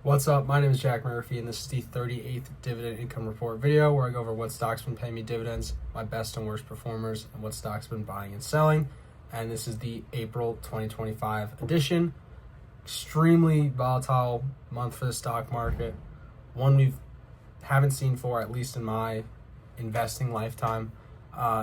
What's up? My name is Jack Murphy, and this is the 38th Dividend Income Report video where I go over what stocks been paying me dividends, my best and worst performers, and what stocks been buying and selling. And this is the April 2025 edition. Extremely volatile month for the stock market. One we haven't seen for, at least in my investing lifetime.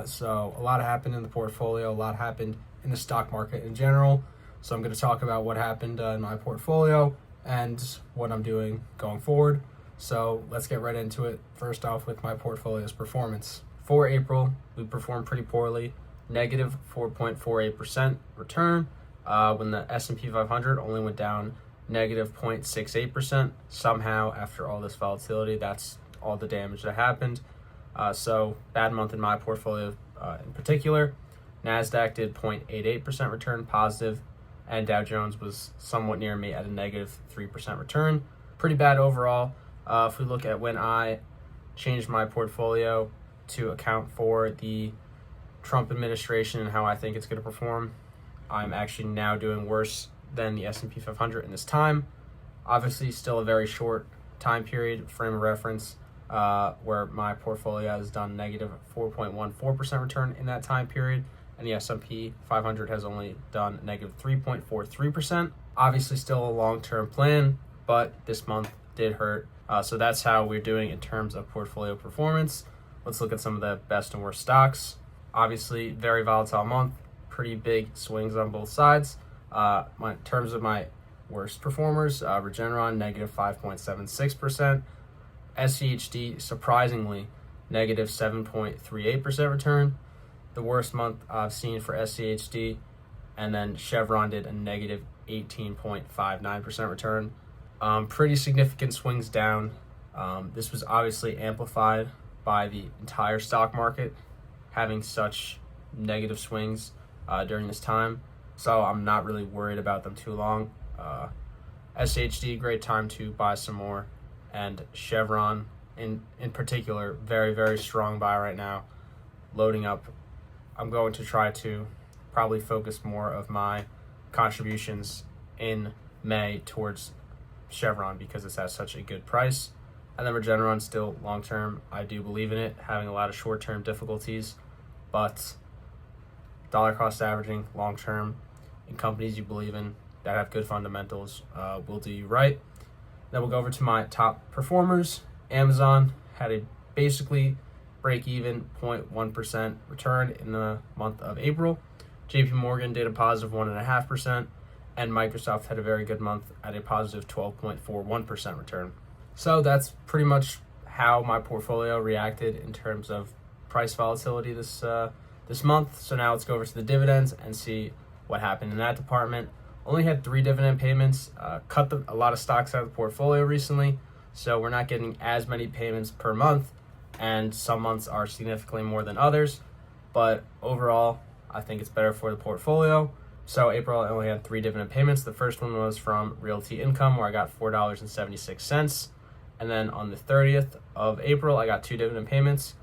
So a lot happened in the portfolio, a lot happened in the stock market in general. So I'm going to talk about what happened in my portfolio and what I'm doing going forward. So let's get right into it. First off, with my portfolio's performance. For April, we performed pretty poorly, negative 4.48% return, when the S&P 500 only went down negative 0.68%. Somehow, after all this volatility, that's all the damage that happened. So bad month in my portfolio in particular. NASDAQ did 0.88% return positive, and Dow Jones was somewhat near me at a negative 3% return. Pretty bad overall. If we look at when I changed my portfolio to account for the Trump administration and how I think it's going to perform, I'm actually now doing worse than the S&P 500 in this time. Obviously, still a very short time period, frame of reference, where my portfolio has done negative 4.14% return in that time period, and the S&P 500 has only done negative 3.43%. Obviously still a long-term plan, but this month did hurt. So that's how we're doing in terms of portfolio performance. Let's look at some of the best and worst stocks. Obviously, very volatile month, pretty big swings on both sides. In terms of my worst performers, Regeneron, negative 5.76%. SCHD, surprisingly, negative 7.38% return. The worst month I've seen for SCHD, and then Chevron did a negative 18.59% return. Pretty significant swings down. This was obviously amplified by the entire stock market having such negative swings during this time, so I'm not really worried about them too long. SHD, great time to buy some more, and Chevron in particular, very, very strong buy right now, loading up. I'm going to try to probably focus more of my contributions in May towards Chevron because it's at such a good price. And then Regeneron, still long-term, I do believe in it, having a lot of short-term difficulties, but dollar cost averaging long-term in companies you believe in that have good fundamentals will do you right. Then we'll go over to my top performers. Amazon had a basically break-even 0.1% return in the month of April. JP Morgan did a positive 1.5%, and Microsoft had a very good month at a positive 12.41% return. So that's pretty much how my portfolio reacted in terms of price volatility this month. So now let's go over to the dividends and see what happened in that department. Only had 3 dividend payments. Cut a lot of stocks out of the portfolio recently, so we're not getting as many payments per month, and some months are significantly more than others, but overall I think it's better for the portfolio. So April, I only had 3 dividend payments. The first one was from Realty Income, where I got $4.76, and then on the 30th of April I got 2 dividend payments,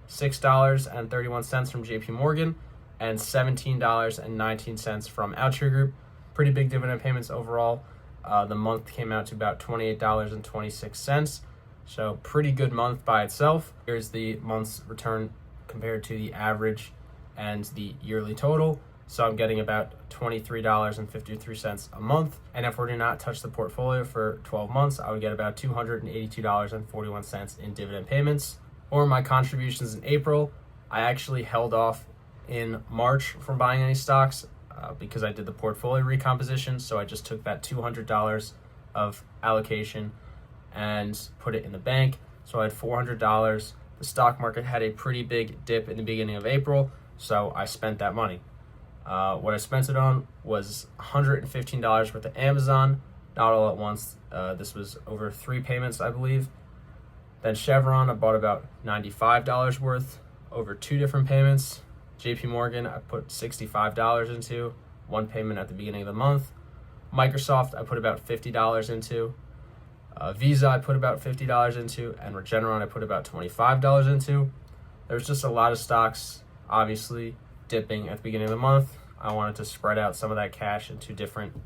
$6.31 from JP Morgan and $17.19 from Altria Group. Pretty big dividend payments overall. The month came out to about $28.26. So pretty good month by itself. Here's the month's return compared to the average and the yearly total. So I'm getting about $23.53 a month. And if we do not touch the portfolio for 12 months, I would get about $282.41 in dividend payments. Or my contributions in April, I actually held off in March from buying any stocks because I did the portfolio recomposition. So I just took that $200 of allocation and put it in the bank. So I had $400. The stock market had a pretty big dip in the beginning of April, so I spent that money. What I spent it on was $115 worth of Amazon, not all at once. This was over 3 payments, I believe. Then Chevron, I bought about $95 worth over 2 different payments. JP Morgan, I put $65 into, 1 payment at the beginning of the month. Microsoft, I put about $50 into. Visa, I put about $50 into, and Regeneron, I put about $25 into. There's just a lot of stocks, obviously, dipping at the beginning of the month. I wanted to spread out some of that cash into different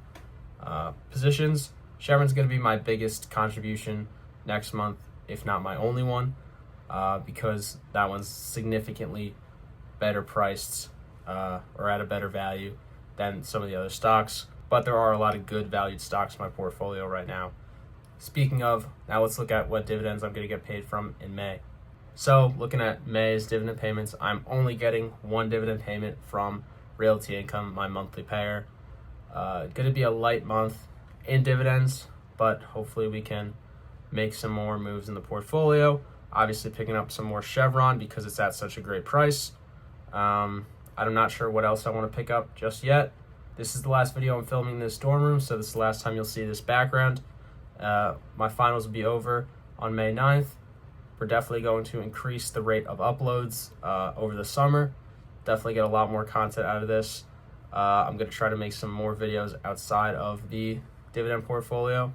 positions. Chevron's going to be my biggest contribution next month, if not my only one, because that one's significantly better priced or at a better value than some of the other stocks. But there are a lot of good valued stocks in my portfolio right now. Speaking of, now let's look at what dividends I'm going to get paid from in May. So looking at May's dividend payments, I'm only getting one dividend payment from Realty Income, my monthly payer. Going to be a light month in dividends, but hopefully we can make some more moves in the portfolio. Obviously picking up some more Chevron because it's at such a great price. I'm not sure what else I want to pick up just yet. This is the last video I'm filming in this dorm room, so this is the last time you'll see this background. My finals will be over on May 9th. We're definitely going to increase the rate of uploads over the summer. Definitely get a lot more content out of this. I'm going to try to make some more videos outside of the dividend portfolio.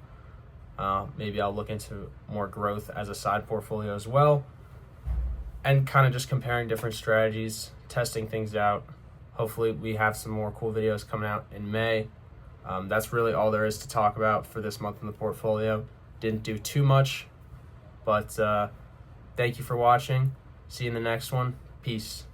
Maybe I'll look into more growth as a side portfolio as well. And kind of just comparing different strategies, testing things out. Hopefully we have some more cool videos coming out in May. That's really all there is to talk about for this month in the portfolio. Didn't do too much, but thank you for watching. See you in the next one. Peace.